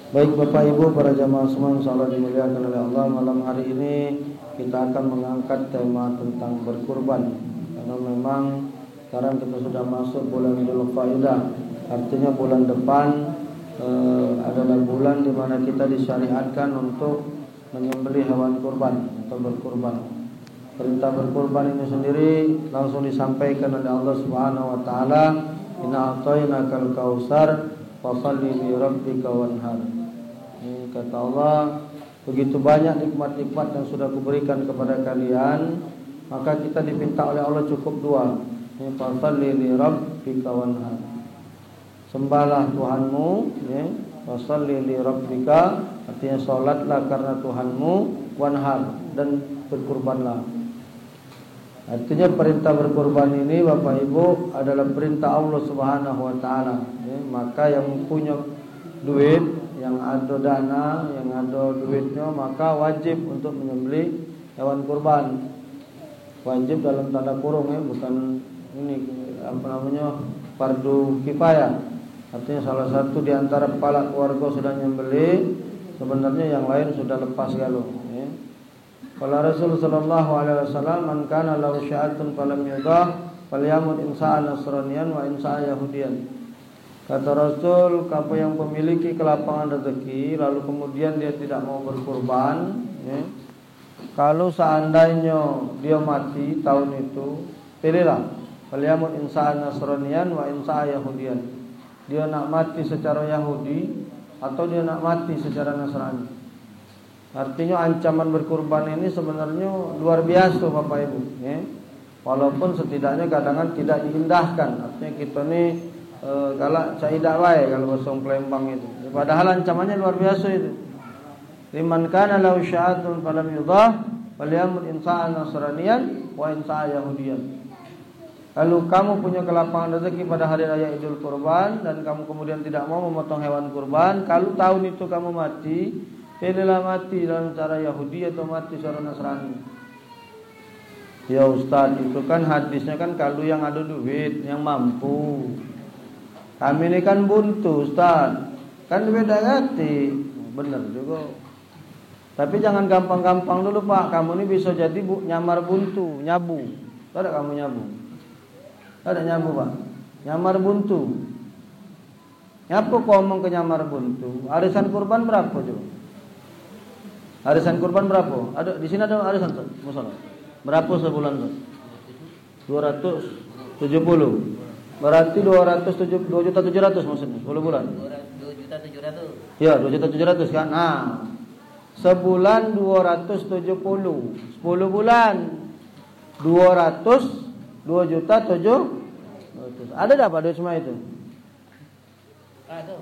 Baik Bapak Ibu para jamaah semua yang insyaallah dimuliakan oleh Allah, malam hari ini kita akan mengangkat tema tentang berkurban. Karena memang sekarang kita sudah masuk bulan Dzul Qa'dah. Artinya bulan depan adalah bulan di mana kita disyariatkan untuk menyembelih hewan kurban atau berkurban. Perintah berkurban ini sendiri langsung disampaikan oleh Allah Subhanahu wa taala, "Inna a'tainakal kautsar fashalli li rabbika wanhar." Kata Allah, begitu banyak nikmat-nikmat yang sudah kuberikan kepada kalian, maka kita diminta oleh Allah cukup dua. Fashalli li rabbika wanhar. Sembahlah Tuhanmu, fashalli li rabbika, artinya salatlah karena Tuhanmu, wanhar, dan berkurbanlah. Artinya perintah berkorban ini Bapak Ibu adalah perintah Allah Subhanahu wa taala. Maka yang punya duit, yang ada dana, yang ada duitnya, maka wajib untuk menyembelih hewan kurban. Wajib dalam tanda kurung bukan ini fardu kifayah. Artinya salah satu di antara kepala keluarga sudah menyembelih, sebenarnya yang lain sudah lepas galuh. Qala Rasul sallallahu alaihi wasallam, "Man kana lahu sya'atun falam yudah, falyamut insa'an nasraniyan wa insa'an yahudiyan." Kata Rasul, siapa yang memiliki kelapangan rezeki lalu kemudian dia tidak mau berkurban, kalau seandainya dia mati tahun itu, pilihlah falyamut insa'an nasraniyan wa insa'an yahudiyan. Dia nak mati secara Yahudi atau dia nak mati secara Nasrani. Artinya ancaman berkurban ini sebenarnya luar biasa Bapak Ibu, Walaupun setidaknya kadang-kadang tidak diindahkan. Artinya kita ni galak caidak wae kalau bahasa Palembang itu. Padahal ancamannya luar biasa itu. Liman kana lahu sya'atun falam yudah falyamut insa'an nasraniyan wa insa'an yahudiyan. Lalu kamu punya kelapangan rezeki pada hari raya Idul Kurban dan kamu kemudian tidak mau memotong hewan kurban, kalau tahun itu kamu mati, pilihlah mati dalam cara Yahudi atau mati secara Nasrani. Ya Ustaz, itu kan hadisnya kan kalau yang ada duit, yang mampu. Kami ini kan buntu Ustaz, kan beda hati. Benar juga. Tapi jangan gampang-gampang dulu Pak. Kamu ini bisa jadi nyamar buntu, nyabu. Tahu tak kamu nyabu? Ada nyabu Pak, nyamar buntu. Ngapa kau ngomong ke nyamar buntu? Arisan kurban berapa coba? Arisan kurban berapa? Ada di sini ada arisan tuh, masalah. Berapa sebulan tuh? 270. Berarti 2.700.000 maksudnya 10 bulan. 2.700.000. Ya, 2.700.000 kan. Nah, sebulan 270. 10 bulan 2.700.000. Ada tak Pak duit semua itu? Ada.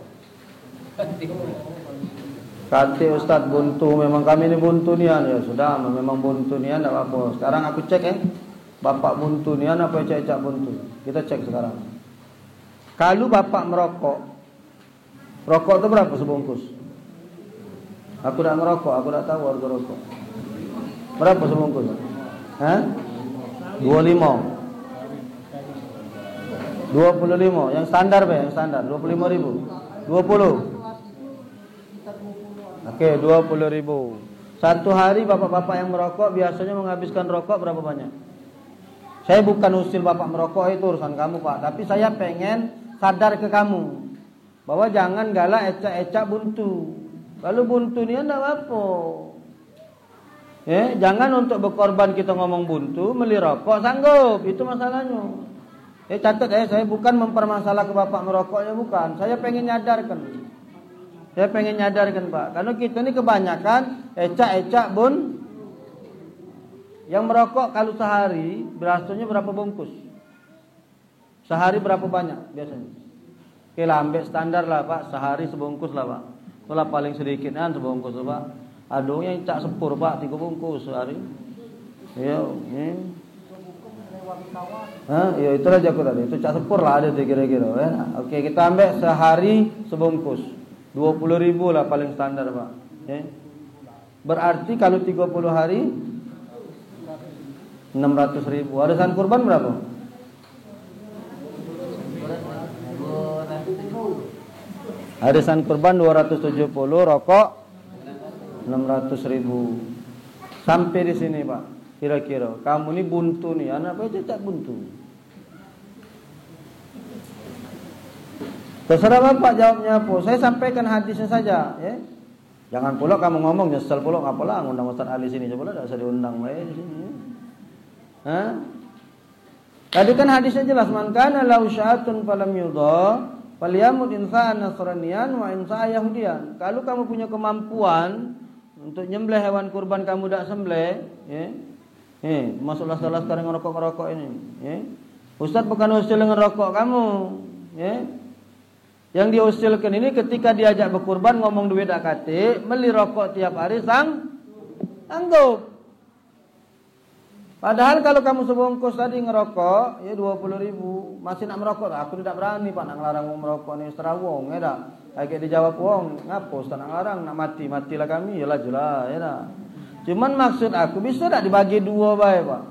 Kata Ustaz buntu, memang kami ini buntu nian. Ya sudah, memang buntu nian, tidak apa-apa. Sekarang aku cek Bapak buntu nian apa cecak buntu? Kita cek sekarang. Kalau Bapak merokok, rokok itu berapa sebungkus? Aku tidak merokok, aku tidak tahu harga rokok. Berapa sebungkus? 25. Yang standar Yang standar 25.000. 20. Oke, 20.000. Satu hari bapak-bapak yang merokok biasanya menghabiskan rokok berapa banyak? Saya bukan usil bapak merokok, itu urusan kamu Pak. Tapi saya pengen sadar ke kamu bahwa jangan galak ecak-ecak buntu. Kalau buntu ini enggak apa-apa. Jangan untuk berkorban kita ngomong buntu, beli rokok sanggup. Itu masalahnya. Catat saya bukan mempermasalah ke bapak merokoknya, bukan. Saya pengen nyadarkan Pak. Karena kita ini kebanyakan ecak-ecak yang merokok kalau sehari berasanya berapa bungkus? Sehari berapa banyak biasanya? Oke lah, ambil standar lah Pak, sehari sebungkus lah Pak. Itulah paling sedikit kan sebungkus Pak. Ada yang cak sepur Pak, 3 bungkus sehari. Ya itulah jago tadi. Itu cak sepur lah ada kira-kira. Oke, kita ambil sehari sebungkus. 20.000 lah paling standar Pak. Berarti kalau 30 hari 600.000. Arisan kurban berapa? 270. Arisan kurban 270, rokok 600.000. Sampai di sini Pak. Kira-kira kamu ini buntu nih, anak baca tak buntu. Terserah Bapak jawabnya apa. Saya sampaikan hadisnya saja, ya. Jangan pula kamu ngomong nyesel pula apalah ngundang Ustaz Ali sini coba lah, enggak usah diundang di sini. Hah? Tadi kan hadisnya jelas, man kana lahu sya'atun falam yudha falyamut insa'an nasraniyan wa insa'an yahudiyan. Kalau kamu punya kemampuan untuk nyembelih hewan kurban kamu tidak sembelih, ya. Masuklah salah sekarang ngerokok ini, ya. Ustaz bukan usil ngerokok kamu, ya. Yang diusilkan ini ketika diajak berkurban ngomong duit akati, beli rokok tiap hari sanggup. Padahal kalau kamu sebungkus tadi ngerokok, ya 20.000, masih nak merokok. Aku tidak berani Pak nak ngelarang merokok nih setera wong, ya dah. Kayak dijawab wong, ngapo Ustaz nak ngelarang, nak matilah kami, ya lah, ya dah. Cuman maksud aku bisa tak dibagi dua baik Pak.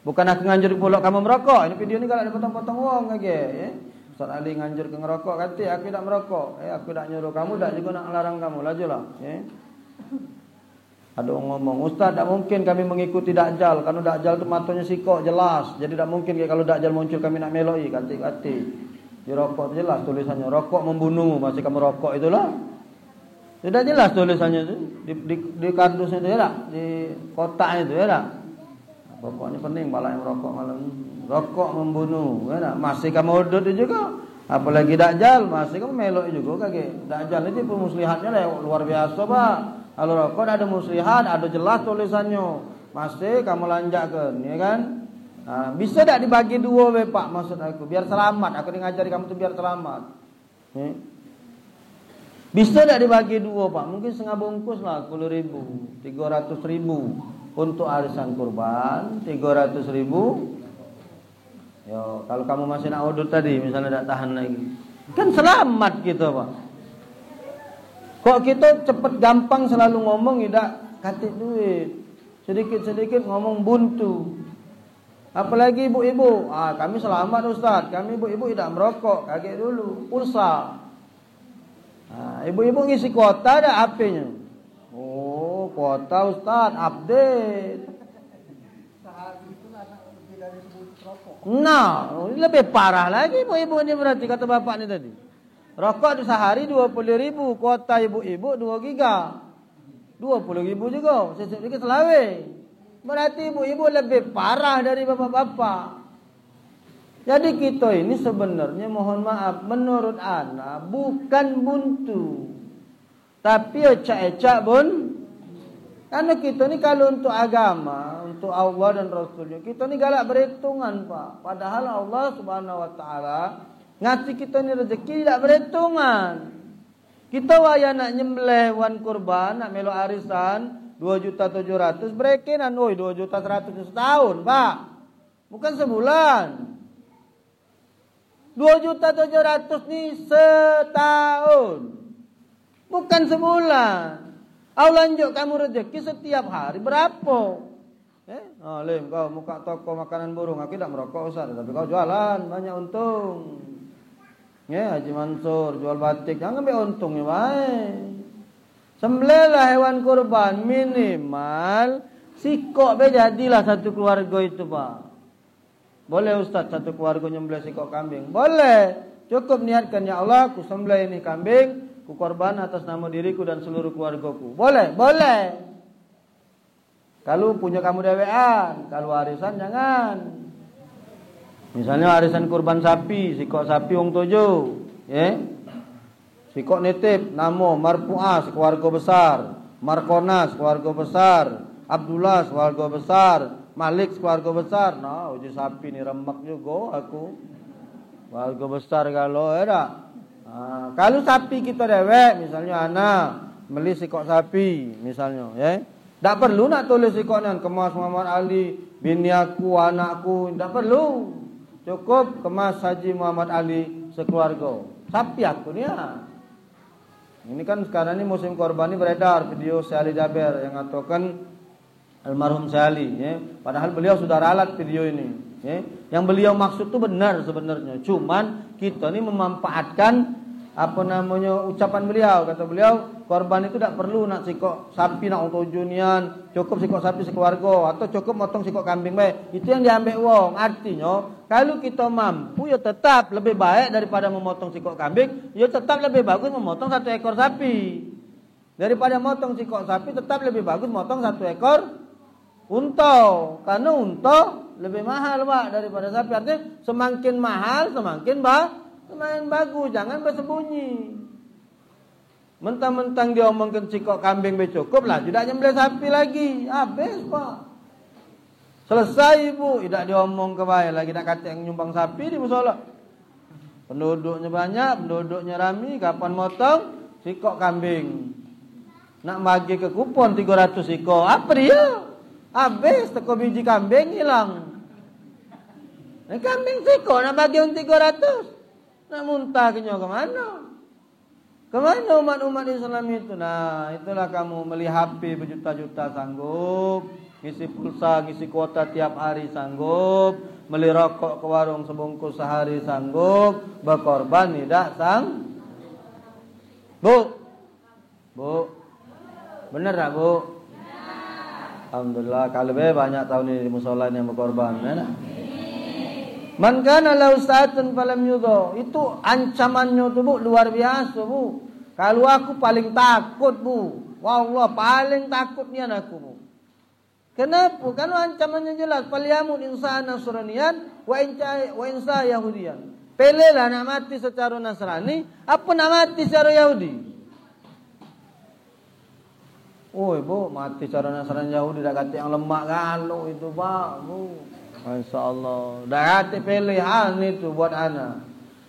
Bukan aku nganjur pula kamu merokok. Ini video ini kalau dipotong-potong wong kage, ya. Ustaz Ali nganjur ke ngerokok, kata aku tidak merokok. Aku tidak nyuruh kamu, tidak juga nak ngelarang kamu, lajulah, ya. Ada orang ngomong, Ustaz tidak mungkin kami mengikuti Dajjal. Karena Dajjal itu matanya sikok jelas. Jadi tidak mungkin kalau Dajjal muncul kami nak meloi. Kati-kati di rokok jelas tulisannya, rokok membunuh. Masih kamu rokok itulah. Tidak jelas tulisannya itu. Di kardusnya itu ya tak? Di kotak itu ya tak? Pokoknya penting bala yang merokok malam. Rokok membunuh ya tak? Masih kamu udut juga. Apalagi Dajjal, masih kamu meloi juga kaki. Dajjal itu pemuslihatnya lah luar biasa Pak. Kalau rokok ada muslihat, ada jelas tulisannya. Masih kamu lanjakkan, ya kan? Nah, bisa tak dibagi dua, Pak? Maksud aku, biar selamat. Aku ngajari kamu tuh biar selamat. Bisa tak dibagi dua, Pak? Mungkin setengah bungkus lah, 10.000, 300.000 untuk arisan kurban, 300.000. Yo, kalau kamu masih nak udut tadi, misalnya tak tahan lagi, kan selamat gitu, Pak. Kok kita cepet gampang selalu ngomong tidak katik duit. Sedikit-sedikit ngomong buntu. Apalagi ibu-ibu. Kami selamat Ustaz. Kami ibu-ibu tidak merokok. Kaget dulu. Pulsa. Ibu-ibu ngisi kuota ada HP-nya. Oh, kuota Ustaz. Update. Nah, lebih parah lagi ibu-ibu ini berarti kata bapak ini tadi. Rokok sehari 20.000, kuota ibu-ibu 2 giga. 20.000 juga, sedikit selawe. Berarti ibu-ibu lebih parah dari bapak-bapak. Jadi kita ini sebenarnya mohon maaf, menurut ana bukan buntu. Tapi ecak-ecak bun. Karena kita ini kalau untuk agama, untuk Allah dan Rasulnya, kita ini galak berhitungan Pak. Padahal Allah Subhanahu Wa Taala ngasih kita ni rezeki tidak berhitungan. Kita waya nak nyembelih hewan kurban, nak melo arisan 2.700.000 breakinan, 2.100.000 setahun, Pak. Bukan sebulan. 2.700.000 ni setahun. Bukan sebulan. Allah lanjut kamu rezeki setiap hari berapa? Lim, kau muka toko makanan burung, aku tidak merokok Ustaz, tapi kau jualan banyak untung. Ya, Haji Mansur jual batik, jangan ambil untungnya baik. Sembelihlah hewan kurban minimal sikok jadilah satu keluarga itu, Pak. Boleh Ustaz satu keluarga nyembelih sikok kambing? Boleh. Cukup niatkan ya Allah, ku sembelih ini kambing, ku korban atas nama diriku dan seluruh keluargaku. Boleh, boleh. Kalau punya kamu dewean, kalau warisan jangan. Misalnya arisan kurban sapi, sikok sapi wong 7, ya. Sikok nitip namo Marpu'ah keluarga besar, Markona keluarga besar, Abdullah keluarga besar, Malik keluarga besar. Nah, uji sapi ni remak juga aku. Keluarga besar kalau ada. Kalau sapi kita dewek, misalnya anak beli sikok sapi misalnya, ya. Tak perlu nak tulis sikoknya kemas Muhammad Ali, bini aku, anakku, tak perlu. Cukup kemas Haji Muhammad Ali sekeluarga. Sapi aku ni ya. Ini kan sekarang ini musim korban ini beredar video Syahli Jaber yang mengatakan almarhum Syahli, ya. Padahal beliau sudah ralat video ini, ya. Yang beliau maksud itu benar sebenarnya. Cuman kita ini memanfaatkan ucapan beliau, kata beliau, korban itu tidak perlu nak sikok sapi nak untuk tujuan, cukup sikok sapi sekeluarga atau cukup motong sikok kambing baik. Itu yang diambil wong. Artinya kalau kita mampu ya tetap lebih baik daripada memotong sikok kambing, ya tetap lebih bagus memotong 1 ekor sapi. Daripada motong sikok sapi tetap lebih bagus motong 1 ekor unta. Karena unta lebih mahal Pak daripada sapi. Artinya semakin mahal semakin bagus, jangan bersembunyi. Mentang-mentang dia omongkan sikok kambing cukup lah, tidak nyembelih sapi lagi. Habis Pak. Selesai Ibu, tidak diomong kebayang lagi nak kata yang nyumbang sapi di musola. Penduduknya banyak, penduduknya rami, kapan motong sikok kambing. Nak bagi ke kupon 300 sikok. Apa dia? Habis teko biji kambing hilang. Kambing sikok nak bagi 300. Nak muntah kenyo kemana? Kemana umat-umat Islam itu? Nah, itulah kamu beli HP berjuta-juta sanggup, ngisi pulsa, ngisi kuota tiap hari sanggup, beli rokok ke warung sebungkus sehari sanggup, berkorban tidak Bu, bener tak Bu? Alhamdulillah, kalau banyak tahun ini di musola yang berkorban, ya. Man kana lahu sa'atun falam yudha. Itu ancamannya tuh Bu luar biasa Bu. Kalau aku paling takut Bu. Wallah paling takut nian aku Bu. Kenapa? Karena ancamannya jelas. Falyamut insana nasraniyan wa insa yahudiyan. Pilihlah nak mati secara Nasrani apa nak mati secara Yahudi. Oh Bu, mati secara Nasrani Yahudi dah kata yang lemak galau itu Pak Bu. Masyaallah. Dah hati pilihan itu buat anak.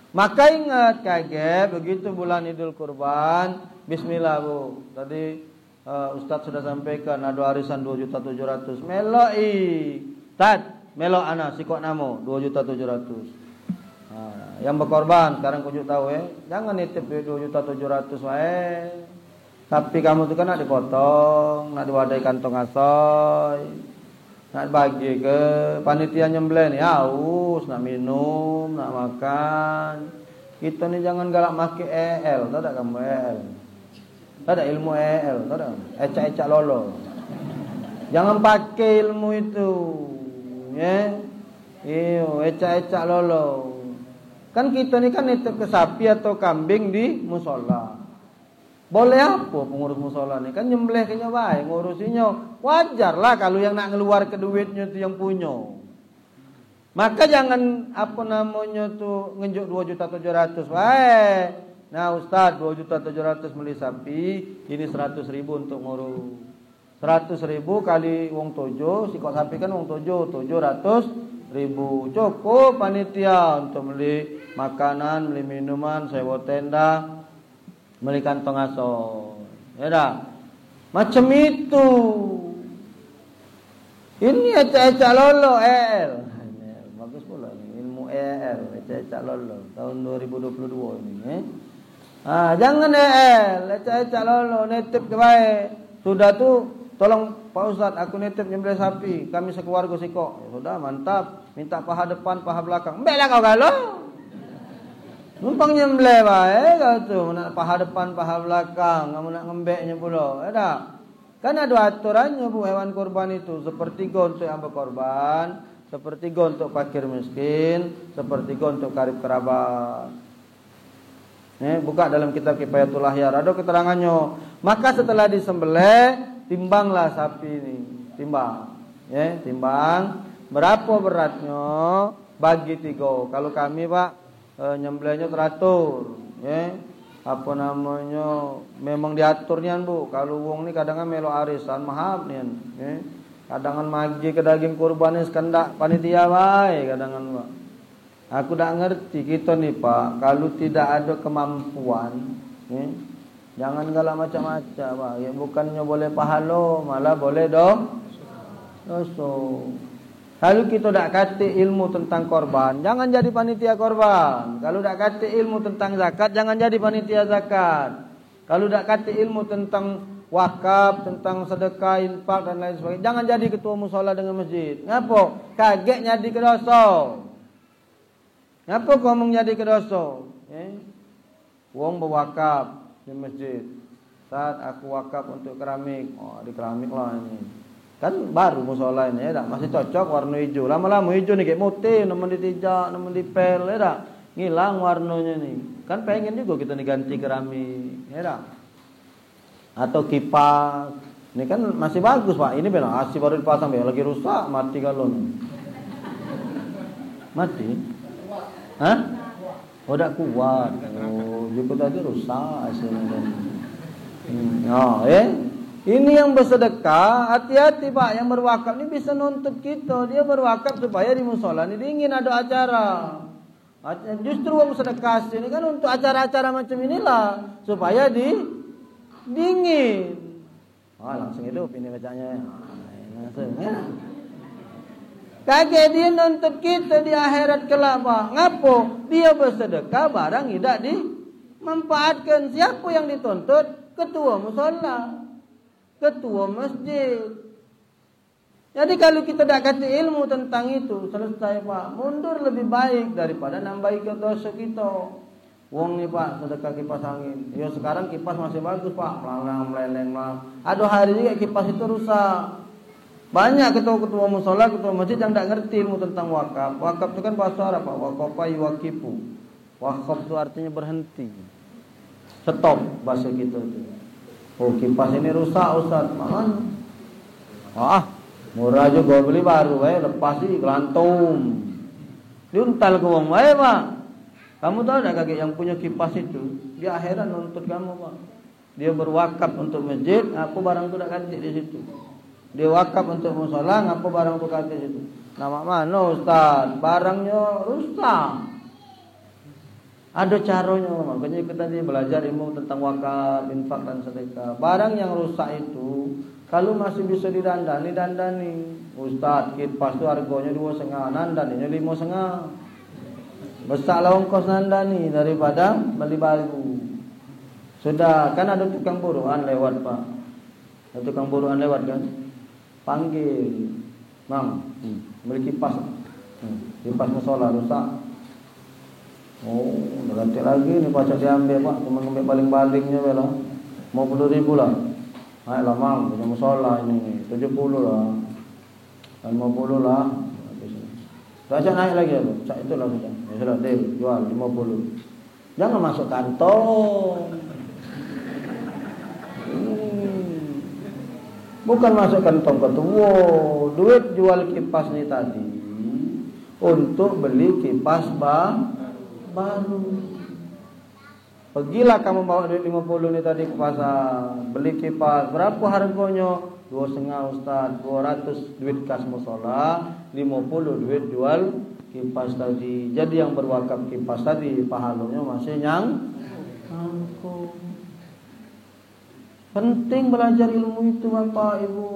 Maka ingat kaget begitu bulan Idul Kurban, bismillah Bu. Tadi Ustaz sudah sampaikan ada arisan 2.700.000. Meloi. Melok anak sikok namo 2.700.000. Yang berkorban sekarang kujuk tahu jangan nitip 2.700.000 wae. Tapi kamu tu kan nak dipotong, nak diwadai kantong asoy. Nak bagi ke panitia nyembelih ni haus, nak minum, nak makan. Kita ni jangan galak make tahu tak kamu Tak ada ilmu tahu tak? Ecak-ecak lolo. Jangan pakai ilmu itu. Ya. Ecak-ecak lolo. Kan kita ni kan nitip ke sapi atau kambing di musola. Boleh apa pengurus musola ni? Kan nyembelih kenya baik, ngurusinya. Wajarlah kalau yang nak ngeluar ke duitnya itu yang punya. Maka jangan tu ngejuk 2.700.000 baik. Nah Ustaz 2.700.000 beli sapi, ini 100.000 untuk ngurus. 100.000 kali wong 7, sikok sapi kan wong 700.000. Cukup panitia untuk beli makanan, beli minuman, sewa tenda, beli kantong aso. Ya dah. Macam itu. Ini ecak-ecak lolo bagus pula ni ilmu ecak-ecak lolo tahun 2022 ini. Jangan ecak-ecak lolo nitip ke baik. Sudah tu tolong Pak Ustaz aku nitip nyembelih sapi, kami sekeluarga sikok. Ya, sudah mantap, minta paha depan, paha belakang. Mbeklah kau galau. Numpang nyembelih baik kau tu, nak paha depan, paha belakang, kamu nak ngembeknya pula. Ya dah. Kan ada aturannya Bu hewan kurban itu, sepertiga untuk yang berkorban, sepertiga untuk fakir miskin, sepertiga untuk karib kerabat. Buka dalam kitab Kifayatul Ahyar ada keterangannya. Maka setelah disembelih, timbanglah sapi ini, timbang. Timbang berapa beratnya, bagi 3. Kalau kami Pak nyembelihnya teratur, memang diaturnya Bu. Kalau wong ni kadang melo arisan mahal ni, kadang magi ke daging kurban ni sekendak panitia bae kadang Pak. Aku dah ngerti kita ni Pak, kalau tidak ada kemampuan, jangan galak macam-macam Pak. Ya bukannya boleh pahala, malah boleh dosa. Kalau kita tak kata ilmu tentang korban, jangan jadi panitia korban. Kalau tak kata ilmu tentang zakat, jangan jadi panitia zakat. Kalau tak kata ilmu tentang wakaf, tentang sedekah, infak dan lain sebagainya, jangan jadi ketua musola dengan masjid. Ngapa? Kaget jadi ke dosa. Ngapa kau mau jadi ke dosa? Wong berwakaf di masjid. Saat aku wakaf untuk keramik, di keramik lah ini. Kan baru musola ini ya, masih cocok warna hijau. Lama-lama hijau nih kayak putih, nemen ditijak, nemen dipel, ya ngilang warnanya nih. Kan pengen juga kita diganti keramik, ya atau kipas. Ini kan masih bagus Pak. Ini bilang asli baru dipasang, lagi rusak, mati galon. Mati? Hah? Udah kuat. Juga tadi rusak hasilnya. Ini yang bersedekah, hati-hati Pak. Yang berwakaf ini bisa nuntut kita. Dia berwakaf supaya di musola ini dingin ada acara. Justru uang sedekah ini kan untuk acara-acara macam inilah, supaya dingin. Langsung hidup ini bacanya. Langsung ya. Kaget dia nuntut kita di akhirat kelak Pak. Ngapo? Dia bersedekah barang tidak dimanfaatkan. Siapa yang dituntut? Ketua musola, ketua masjid. Jadi kalau kita tidak kasih ilmu tentang itu, selesai Pak. Mundur lebih baik daripada nambah dosa kita. Wong nih Pak, sedekah kipas angin. Ya sekarang kipas masih bagus Pak, meleleng lah. Ada hari juga kipas itu rusak. Banyak ketua-ketua musola, ketua masjid yang tidak ngerti ilmu tentang wakaf. Wakaf itu kan bahasa Arab Pak, waqafa yuwaqifu. Wakaf itu artinya berhenti. Stop bahasa kita itu. Oh kipas ini rusak Ustaz, mana? Murah juga beli baru, lepas sih gelantung. Diuntal ke wong wae Pak. Kamu tahu enggak kakek yang punya kipas itu? Dia akhirat nuntut kamu Pak. Dia berwakaf untuk masjid, aku barang itu tidak ganti di situ. Dia wakaf untuk musola, ngapa barang itu ganti di situ. Nama mana Ustaz? Barangnya rusak. Ada caranya, makanya kita tadi belajar ilmu tentang wakaf, infak dan sedekah. Barang yang rusak itu kalau masih bisa dandani. Ustaz, kipas itu harganya 2,5, dandaninya 5,5. Besarlah ongkos dandani daripada beli baru. Sudah, kan ada tukang buruan lewat Pak. Ada tukang buruan lewat kan? Panggil, Mang, beli kipas. Kipas musola rusak. Ganti lagi nih pacak diambil Pak, cuma ngambil baling-balingnya bela. Mau 10.000 lah. Ayolah Mang, punya musola ini 70 lah. Dan 50 lah. Baca naik lagi ya, Cak itu lah sudah. Ya sudah, jual 50. Jangan masuk kantong. Bukan masuk kantong ketua. Duit jual kipas ini tadi untuk beli kipas baru. Pergilah kamu bawa duit 50 ini tadi ke pasar, beli kipas. Berapa harganya? 2,5 Ustaz, 200 duit kas musola, 50 duit jual kipas tadi. Jadi yang berwakaf kipas tadi pahalanya masih nyangkut. Penting belajar ilmu itu Bapak Ibu.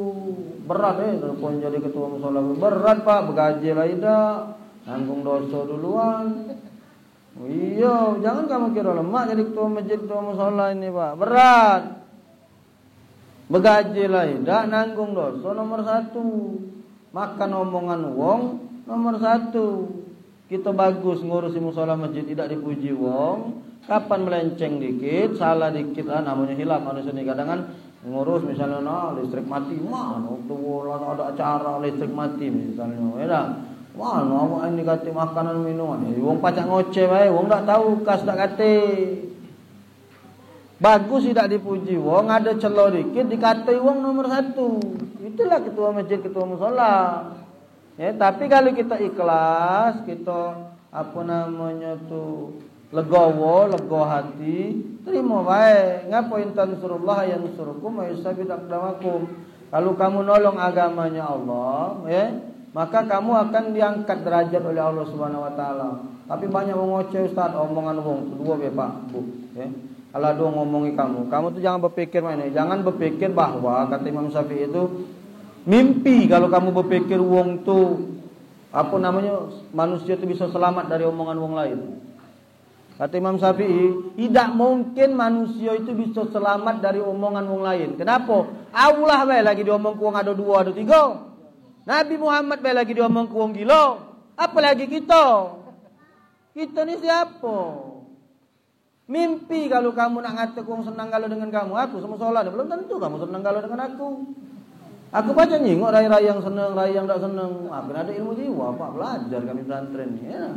Berat telepon jadi ketua musola. Berat Pak, begaji lah tidak. Nanggung dosa duluan. Iya, jangan kamu kira lemak jadi ketua masjid, ketua musola ini Pak. Berat. Begaji lah tidak, nanggung dosa nomor 1. Makan omongan wong nomor 1. Kita bagus ngurusi musola masjid tidak dipuji wong. Kapan melenceng dikit, salah dikit namanya hilaf manusia ini. Kadang kan ngurus misalnya listrik mati, mana tuh ada acara listrik mati misalnya, ya mana awak ini kate makanan minuman. Wong pacak ngoceh wae, wong ndak tahu kas ndak kate. Bagus tidak dipuji wong, ada celo dikit dikatai wong nomor 1. Itulah ketua masjid, ketua musola. Ya, tapi kalau kita ikhlas, kita legowo, lego hati, terima baik. Ngapain tansurullah yansurukum wa yusabbit aqdamakum. Kalau kamu nolong agamanya Allah, ya, maka kamu akan diangkat derajat oleh Allah Subhanahu wa taala. Tapi banyak mengoceh Ustaz, omongan wong kedua ya Pak, Bu, ya. Kalau ada ngomongi kamu tuh jangan berpikir mana, jangan berpikir bahwa kata Imam Syafi'i itu mimpi kalau kamu berpikir wong tuh manusia itu bisa selamat dari omongan wong lain. Kata Imam Syafi'i, tidak mungkin manusia itu bisa selamat dari omongan wong lain. Kenapa? Allah bae lagi diomong ku wong ada 2, ada 3. Nabi Muhammad bae lagi diomong ku wong gila. Apalagi kita? Kita ni siapa? Mimpi kalau kamu nak ngata kong senang kalau dengan kamu. Aku sama sholat, belum tentu kamu senang kalau dengan aku. Aku baca nyingok rai-rai yang senang, rai yang tak senang. Ada ilmu jiwa, Pak, belajar kami pesantren ya.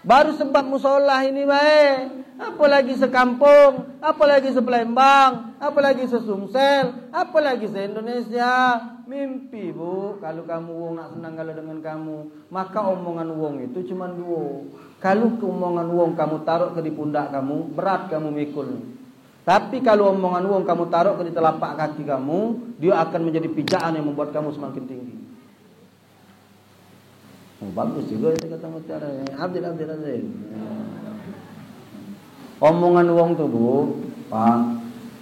Baru sebab musolah ini baik, apalagi sekampung, apalagi sepelembang, apalagi sesumsel, apalagi se-Indonesia. Mimpi bu, kalau kamu wong nak senang kalau dengan kamu, maka omongan wong itu cuma dua. Kalau omongan wong kamu taruh ke di pundak kamu, berat kamu mikul. Tapi kalau omongan wong kamu taruh ke di telapak kaki kamu, dia akan menjadi pijaan yang membuat kamu semakin tinggi. Bagus juga itu kata mutiara. Abdil. Omongan wong tuh bu, Pak,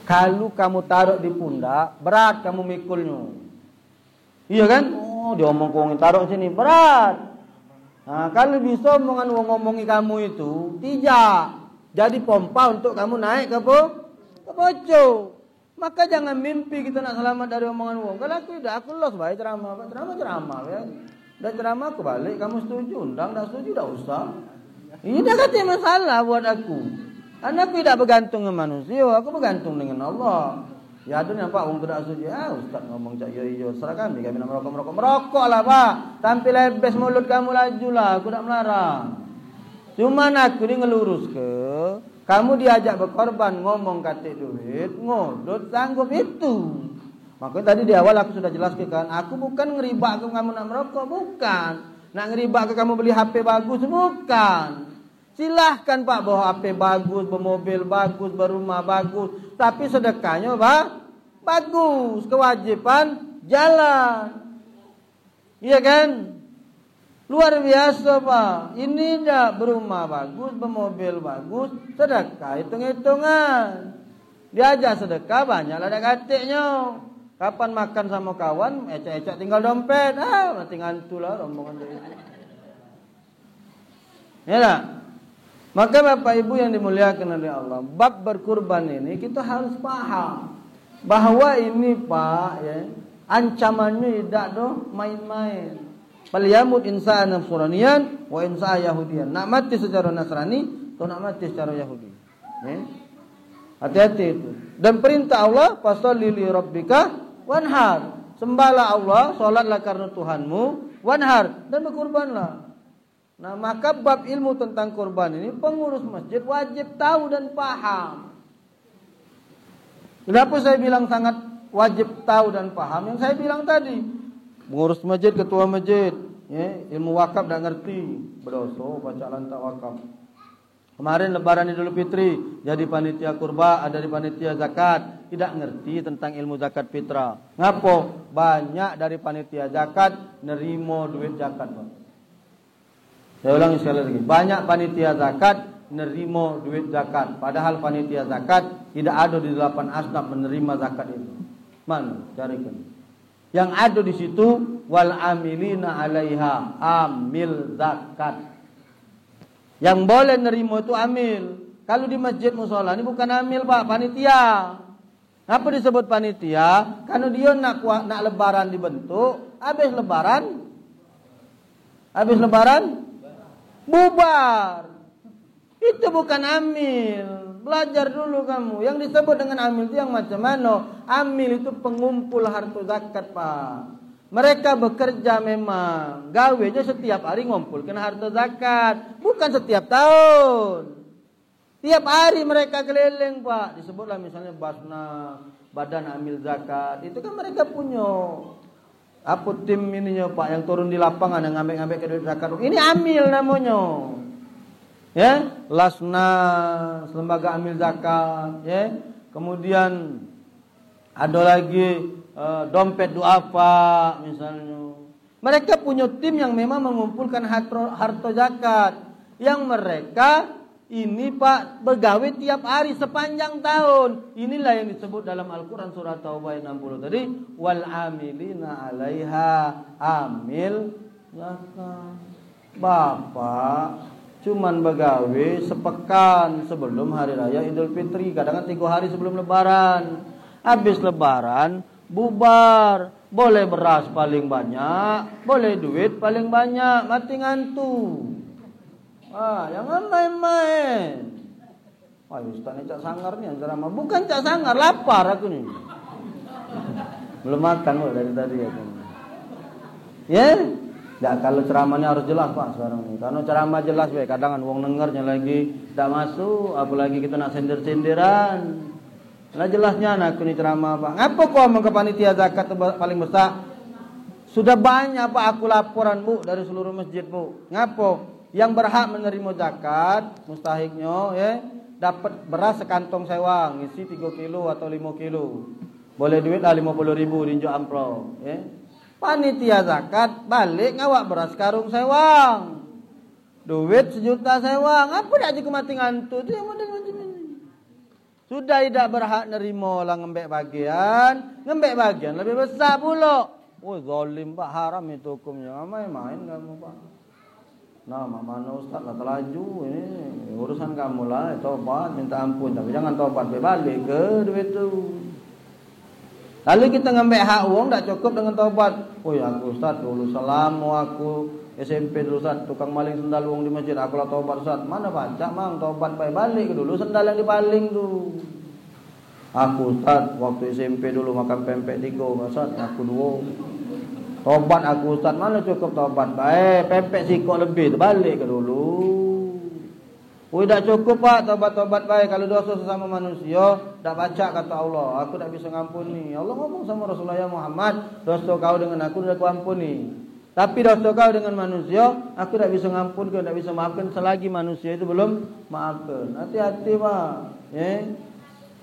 kalau kamu taruh di pundak, berat kamu mikulnya. Iya kan? Oh, dia omong wong taruh sini berat. Nah, kalau bisa omongan wong ngomongi kamu itu tidak jadi pompa untuk kamu naik ke pojok. Maka jangan mimpi kita nak selamat dari omongan wong. Kalau aku los baik ceramah ya. Dan ceramah aku balik, kamu setuju, undang, tak setuju, tak usah. Ini dah kata masalah buat aku. Aku tidak bergantung dengan manusia, aku bergantung dengan Allah. Ya ada nampak orang tidak setuju, Ustaz ngomong cak yo, serah kami nak merokok lah Pak. Tampil lebes mulut kamu laju lah, aku tak melarang. Cuman aku ni ngelurus ke, kamu diajak berkorban ngomong katik duit, ngodot sanggup itu. Makanya tadi di awal aku sudah jelaskan, aku bukan ngeribak ke kamu nak merokok, bukan. Nak ngeribak ke kamu beli HP bagus, bukan. Silahkan Pak bawa HP bagus, bermobil bagus, berumah bagus. Tapi sedekahnya Pak, bagus. Kewajiban jalan. Iya kan? Luar biasa Pak. Ini dah berumah bagus, bermobil bagus, sedekah hitung-hitungan. Diajak sedekah banyaklah ada katiknya. Kapan makan sama kawan, ecek-ecek tinggal dompet. Mati ngantulah rombongan dia itu. Ya tak? Maka Bapak Ibu yang dimuliakan oleh Allah, bab berkurban ini kita harus paham bahwa ini Pak ya, ancamannya tidak main-main. Falyamut insana nasraniyan wa insa yahudiyan. Nak mati secara Nasrani atau nak mati secara Yahudi. Ya? Hati-hati itu. Dan perintah Allah, fasholli li rabbika wanhar, sembahlah Allah, solatlah karena Tuhanmu, wanhar, dan berkurbanlah. Nah, maka bab ilmu tentang kurban ini pengurus masjid wajib tahu dan paham. Kenapa saya bilang sangat wajib tahu dan paham? Yang saya bilang tadi, pengurus masjid, ketua masjid, ya, ilmu wakaf tak ngerti, berdosa baca lantak wakaf. Kemarin lebaran Idul Fitri, jadi panitia kurban, ada di panitia zakat, tidak ngerti tentang ilmu zakat fitrah. Ngapo? Banyak dari panitia zakat nerimo duit zakat. Saya ulangi sekali lagi, banyak panitia zakat nerimo duit zakat. Padahal panitia zakat tidak ada di 8 asnaf menerima zakat itu. Mana? Carikan. Yang ada di situ wal amilina 'alaiha, amil zakat. Yang boleh nerimo itu amil. Kalau di masjid musola ini bukan amil Pak, panitia. Apa disebut panitia? Karena dia nak lebaran dibentuk, habis lebaran bubar. Itu bukan amil. Belajar dulu kamu. Yang disebut dengan amil itu yang macam mana? Amil itu pengumpul harta zakat Pak. Mereka bekerja memang, gawenya setiap hari ngumpulkan harta zakat, bukan setiap tahun. Tiap hari mereka keliling Pak, disebutlah misalnya Basna, Badan Amil Zakat, itu kan mereka punya apa tim ininya Pak yang turun di lapangan yang ngambil ke duit zakat. Ini amil namanya. Ya, Lasna, lembaga amil zakat, ya. Kemudian ada lagi dompet duafa misalnya. Mereka punya tim yang memang mengumpulkan harta zakat yang mereka ini Pak begawe tiap hari sepanjang tahun. Inilah yang disebut dalam Al-Quran surah Taubah 60 tadi, wal amilina 'alaiha, amil zakat. Bapak cuman begawe sepekan sebelum hari raya Idul Fitri, kadang-kadang 3 hari sebelum lebaran. Habis lebaran bubar, boleh beras paling banyak, boleh duit paling banyak, mati ngantuk. Jangan main-main. Wah, Ustaz ini cak sangar nih ceramah. Bukan cak sangar, lapar aku nih. Belum makan kok dari tadi aku. Ya? Nggak, kalau ceramahnya harus jelas Pak sekarang ini. Karena ceramah jelas kadang wong dengernya lagi tidak masuk, apalagi kita nak sender-senderan. Nah jelasnya anakku ini ceramah Pak. Ngapa kau mau ke panitia zakat paling besar? Sudah banyak Pak aku laporan Bu dari seluruh masjid Bu. Ngapa? Yang berhak menerima zakat mustahiknya ya dapat beras sekantong sewang isi 3 kilo atau 5 kilo. Boleh duit lah 50.000 dinjuk amplop ya. Panitia zakat balik ngawak beras karung sewang. Duit 1 juta sewang. Apa dak je mati ngantuk tu yang model macam ini. Sudah tidak berhak nerima lah ngembek bagian lebih besar pula. Oh zalim Pak, haram itu hukumnya. Main-main kamu Pak. Nah, mana Ustaz lah terlaju ini urusan kamu lah, tobat minta ampun tapi jangan tobat balik ke duit tu. Lalu kita ngambil hak uang tak cukup dengan taubat. Oh ya aku Ustaz dulu selama aku SMP dulu Ustaz tukang maling sendal uang di masjid. Aku lah taubat Ustaz. Mana baca mang taubat balik dulu sendal yang dipaling tu. Aku Ustaz waktu SMP dulu makan pempek 3 Ustaz aku 2. Taubat aku Ustaz mana cukup taubat pempek sikok lebih tu balik ke dulu. Oh tidak cukup Pak tobat-tobat baik kalau dosa sesama manusia tak baca kata Allah aku tak bisa ngampuni. Allah ngomong sama Rasulullah Muhammad dosa kau dengan aku sudah kuampuni. Tapi dosa kau dengan manusia aku tak bisa ngampun, tak bisa maafkan selagi manusia itu belum maafkan. Hati-hati Pak ya.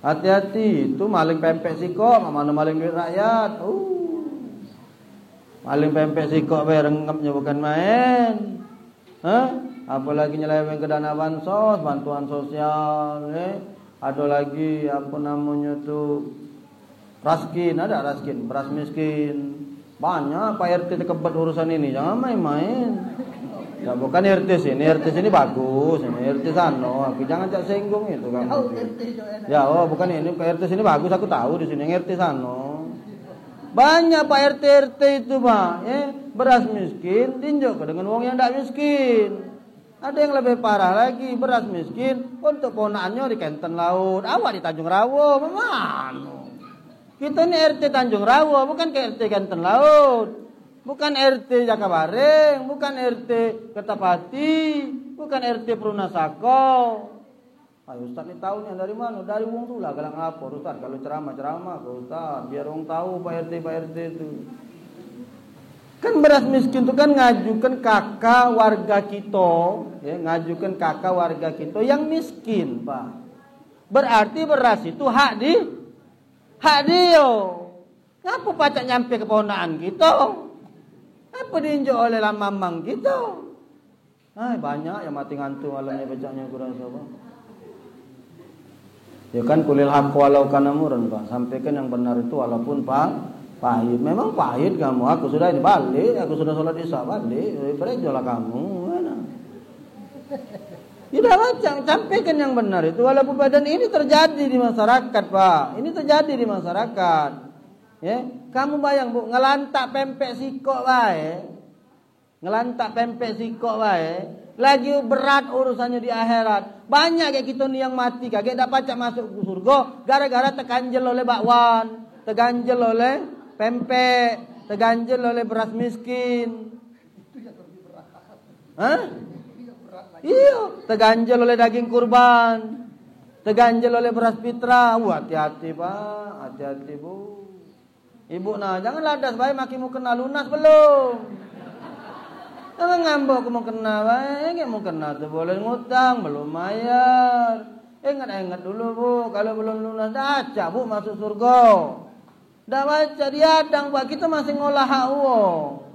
Hati-hati itu maling pempek sikok mana maling duit rakyat. Maling pempek sikok rengapnya bukan main. Apalagi nyeleweng ke dana bansos, bantuan sosial, ada lagi apa namanya tuh raskin, ada raskin, beras miskin, banyak Pak RT terkebat urusan ini, jangan main-main. Ya bukan RT sini bagus, ini RT sana, aku jangan cak singgung itu kan. Ya bukan ini RT sini bagus, aku tahu di sini RT sana. Banyak Pak RT itu Pak, beras miskin tinjau dengan uang yang tidak miskin. Ada yang lebih parah lagi, beras miskin untuk ponakannya di Kenten Laut, awak di Tanjung Rawo, memang. Kita ini RT Tanjung Rawo, bukan ke RT Kenten Laut, bukan RT Jakabareng, bukan RT Kertapati, bukan RT Perunasako. Ayo Ustaz ini tahu nih dari mana? Dari wong tu lah galang lapor Ustaz kalau ceramah Ustaz, biar wong tahu Pak RT itu. Kan beras miskin itu kan ngajukan kakak warga kita, ngajukan kakak warga kita yang miskin, Pak. Berarti beras itu hak dia. Ngapa pacak nyampe ke ponakan kita? Apa diinjak oleh mamang kita? Banyak yang mati ngantuk alamnya bacanya kurang Pak. Ya kan kulil haq walau kana murran, Pak. Sampaikan yang benar itu walaupun pahit. Memang pahit kamu. Aku sudah balik, aku sudah sholat isya balik. Berejolah kamu. Mana? Tidak macam sampaikan yang benar itu walaupun badan ini terjadi di masyarakat, Pak. Ini terjadi di masyarakat. Ya, kamu bayang Bu, ngelantak pempek sikok bae. Lagi berat urusannya di akhirat. Banyak kayak kita nih yang mati kagak dapat masuk ke surga gara-gara terganjel oleh bakwan, terganjel oleh pempek, terganjel oleh beras miskin. Iya, terganjel oleh daging kurban, terganjel oleh beras fitrah. Hati-hati Pak, hati-hati Bu. Ibu jangan ladas baik makin mau kena lunas belum. Jangan ngambek aku mau kena baik, mau kena tuh boleh ngutang belum bayar. Ingat dulu Bu, kalau belum lunas acak Bu masuk surga. Dah baca diadang Pak, kita masih ngolah hak uang.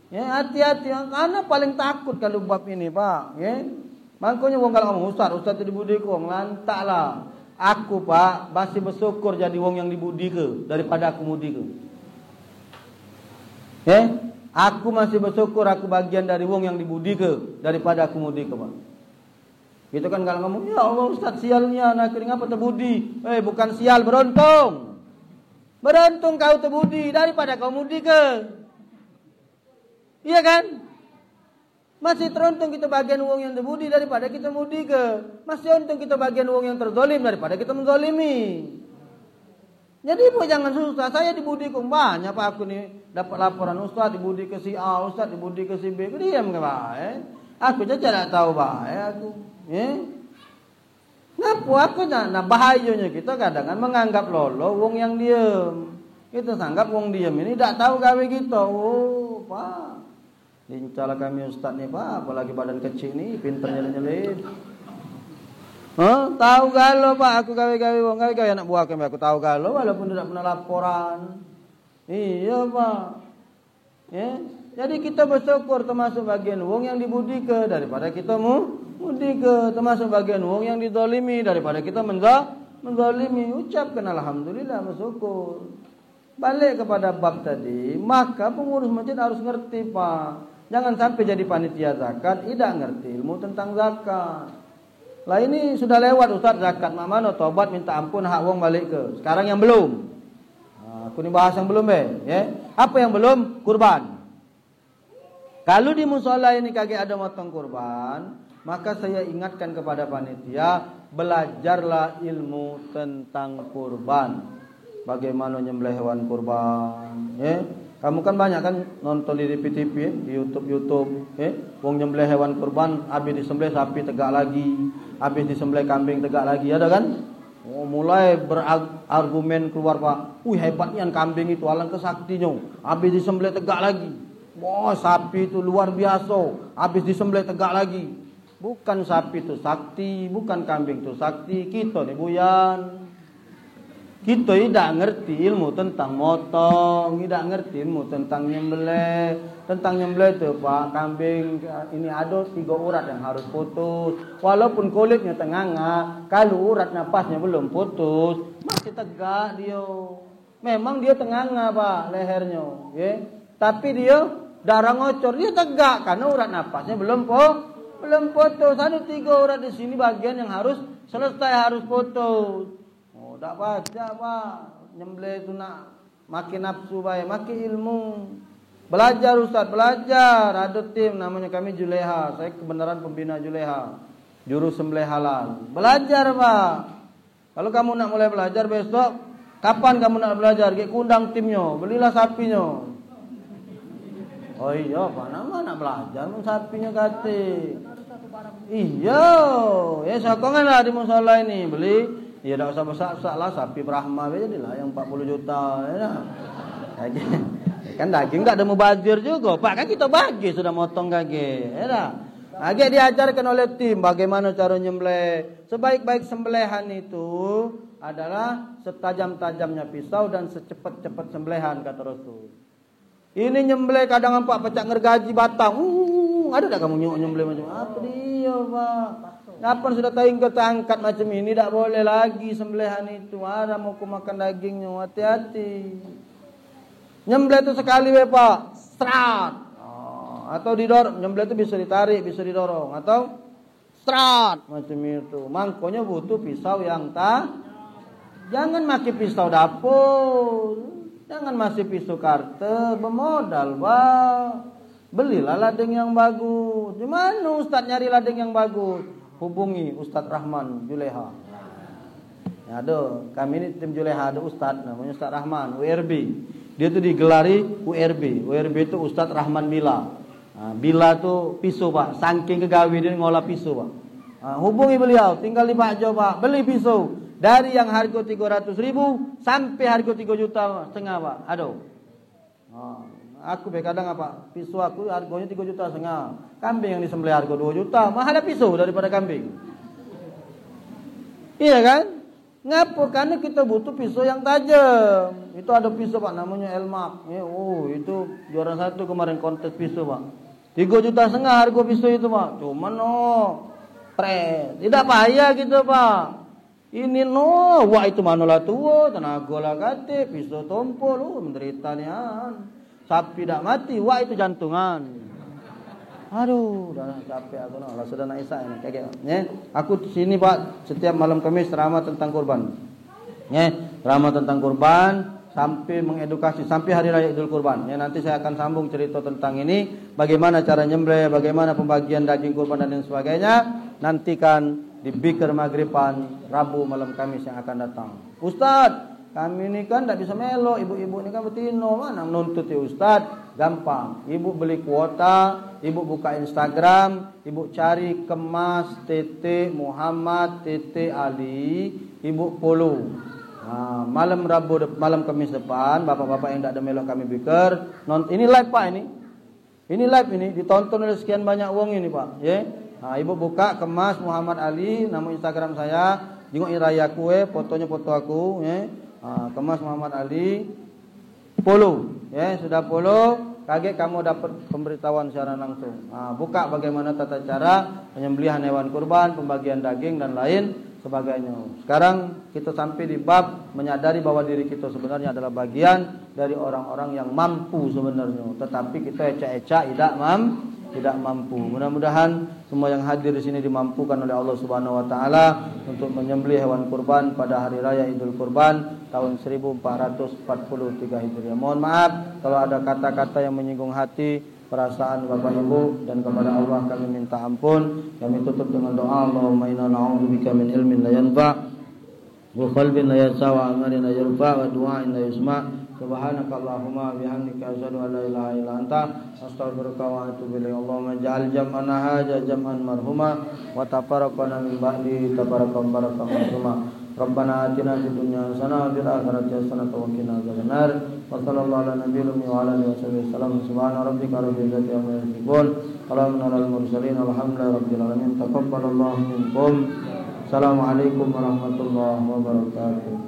Ya hati-hati, karena paling takut kalau bab ini Pak. Ya, makanya wong kalau ngomong Ustaz itu dibudiku, ngelantak lah. Aku Pak masih bersyukur jadi wong yang dibudi ke daripada aku mudi ke. Ya, aku masih bersyukur aku bagian dari wong yang dibudi ke daripada aku mudi ke Pak. Gitu kan kalau ngomong ya Allah Ustaz sialnya anak ini ngapa terbudi? Bukan sial, beruntung. Beruntung kau terbudi daripada kau mudi ke. Iya kan? Masih teruntung kita bagian uang yang dibudi daripada kita mudi ke. Masih untung kita bagian uang yang terzalim daripada kita menzalimi. Jadi ibu jangan susah. Saya dibudi kok banyak Pak, aku nih dapat laporan Ustaz dibudi ke si A, Ustaz dibudi ke si B. Aku diam ke Pak. Aku aja tidak tahu Pak. Aku. Ngapu aku nah bahayanya kita kadang menganggap lolo wong yang diem. Kita sanggap wong diem ini tidak tahu gawe kita. Oh Pak. Lincala kami Ustaz nih Pak, apalagi badan kecil nih, pinter nyelin-nyelin. Tahu galau Pak, aku gawe-gawe wong gawe anak buah kami, aku tahu galau walaupun tidak pernah laporan. Iya Pak. Jadi kita bersyukur termasuk bagian wong yang dibudi ke daripada kita mudi ke, termasuk bagian wong yang dizalimi daripada kita menzalimi. Ucapkan alhamdulillah, bersyukur. Balik kepada bab tadi, maka pengurus masjid harus ngerti Pak. Jangan sampai jadi panitia zakat tidak ngerti ilmu tentang zakat. Lah ini sudah lewat Ustaz zakat mana tobat minta ampun hak wong balik ke. Sekarang yang belum. Aku ini bahas yang belum Apa yang belum? Kurban. Kalau di musola ini kagak ada motong kurban, maka saya ingatkan kepada panitia, belajarlah ilmu tentang kurban. Bagaimana nyembelih hewan kurban, Kamu kan banyak kan nonton di TV, di YouTube, Wong nyembelih hewan kurban, habis disembelih sapi tegak lagi, habis disembelih kambing tegak lagi, ada kan? Mulai berargumen keluar Pak, hebatnya kambing itu alangkah saktinya, habis disembelih tegak lagi. Wah sapi itu luar biasa, habis disembelih tegak lagi. Bukan sapi itu sakti, bukan kambing itu sakti, kita nih buyan. Kita tidak ngerti ilmu tentang motong, tidak ngerti ilmu tentang nyembelih. Tentang nyembelih itu Pak, kambing ini ada 3 urat yang harus putus. Walaupun kulitnya tenganga, kalau urat napasnya belum putus, masih tegak dia. Memang dia tenganga Pak, lehernya, Tapi dia darah ngocor, dia tegak karena urat napasnya belum putus. Ada 3 urat di sini bagian yang harus selesai, harus putus. Tak baca Pak, nyembelih itu nak makin nafsu baik, makin ilmu. Belajar Ustaz, belajar. Ada tim namanya kami Juleha. Saya kebenaran pembina Juleha. Juru sembelih halal. Belajar Pak. Kalau kamu nak mulai belajar besok, kapan kamu nak belajar? Kita undang timnya, belilah sapinya. Oh iya Pak, nama nak belajar sapinya kate. Iya, sokonganlah di musola ini beli. Ya tidak usah besar-besar lah, sapi Brahma aja lah yang 40 juta kan daging tak ada mubazir juga Pak, kan kita bagi sudah motong kaki lagi diajarkan oleh tim bagaimana cara nyembelih. Sebaik-baik sembelihan itu adalah setajam-tajamnya pisau dan secepat-cepat sembelihan kata Rasul. Ini nyembelih kadang Pak pecah ngergaji batang. Ada tak kamu nyembelih macam apa dia Pak? Kapan sudah angkat macam ini, tidak boleh lagi sembelihan itu. Ada mau makan dagingnya, hati-hati. Nyembelih itu sekali Pak, strat. Atau didorong, nyembelih itu bisa ditarik, bisa didorong. Atau strat, macam itu. Mangkonya butuh pisau yang jangan pakai pisau dapur. Jangan masih pisau karter, bermodal Pak. Belilah ladeng yang bagus. Di mana Ustaz nyari ladeng yang bagus? Hubungi Ustaz Rahman Juleha. Ada kami ini tim Juleha, ada Ustaz namanya Ustaz Rahman URB. Dia tuh digelari URB. URB itu Ustaz Rahman Bila. Bila tuh pisau Pak. Saking kegawe dia ngolah pisau Pak. Hubungi beliau, tinggal di Pak Jo Pak. Beli pisau dari yang harga 300.000 sampai harga 3,5 juta Pak. Aduh. Aku kadang apa? Pisau aku harganya 3,5 juta. Kambing yang disembelih harga 2 juta. Mahal ada pisau daripada kambing. Iya kan? Ngapa? Karena kita butuh pisau yang tajam. Itu ada pisau Pak namanya Elmak. Itu juara 1 kemarin kontes pisau Pak. 3,5 juta harga pisau itu Pak. Cuman tidak payah gitu Pak. Ini wah itu manolah tua, tenaga lah kate, pisau tompol, menderita nian. Sapi tidak mati, wah itu jantungan. Aduh, udah capek aku lah sudah naik Isa ini kayak Aku di sini Pak, setiap malam Kamis ceramah tentang kurban. Ceramah tentang kurban, sampai mengedukasi sampai hari raya Idul Kurban. Ya, nanti saya akan sambung cerita tentang ini, bagaimana cara nyembelih, bagaimana pembagian daging kurban dan lain sebagainya. Nantikan di Bikir Maghriban Rabu malam Kamis yang akan datang. Ustadz, kami ini kan tidak bisa melo, ibu-ibu ini kan betino, mana nuntut ya Ustadz? Gampang, ibu beli kuota, ibu buka Instagram, ibu cari Kemas TT Muhammad TT Ali, ibu follow. Nah, malam Kamis depan, bapak-bapak yang tidak ada melok kami Bikir, ini live Pak ini live ini ditonton oleh sekian banyak uang ini Pak, ya. Nah, ibu buka Kemas Muhammad Ali, nama Instagram saya, jenguk raya kue, fotonya foto aku, ya. Nah, Kemas Muhammad Ali, follow, ya sudah follow. Kaget kamu dapat pemberitahuan secara langsung. Nah, buka bagaimana tata cara penyembelihan hewan kurban, pembagian daging dan lain sebagainya. Sekarang kita sampai di bab menyadari bahwa diri kita sebenarnya adalah bagian dari orang-orang yang mampu sebenarnya, tetapi kita ecak-ecak tidak mampu. Mudah-mudahan semua yang hadir di sini dimampukan oleh Allah Subhanahu wa taala untuk menyembelih hewan kurban pada hari raya Idul Kurban tahun 1443 Hijriah. Mohon maaf kalau ada kata-kata yang menyinggung hati, perasaan Bapak Ibu, dan kepada Allah kami minta ampun. Kami tutup dengan doa, Allahumma inna na'udzubika min ilmin la yanfa' wa qalbin la yas'a wa amalin la yarfa' wa du'ain la yusma'. Subhanakallahumma bihamdika asyhadu an la ilaha illa anta astaghfiruka wa atubu ilaik. Allahumma ij'al jam'ana hadza jam'an marhuma wa tafarraqana min ba'di tafarraqan barakan marhuma. Rabbana atina fid dunya hasanah wa fil akhirati hasanah wa qina adzabannar. Wa sallallahu ala nabiyina wa ala alihi wasallam. Subhana rabbika rabbil izzati amma yasifun. Salamun alal mursalin. Alhamdulillahi rabbil alamin. Taqabbalallahu minkum. Assalamualaikum warahmatullahi wabarakatuh.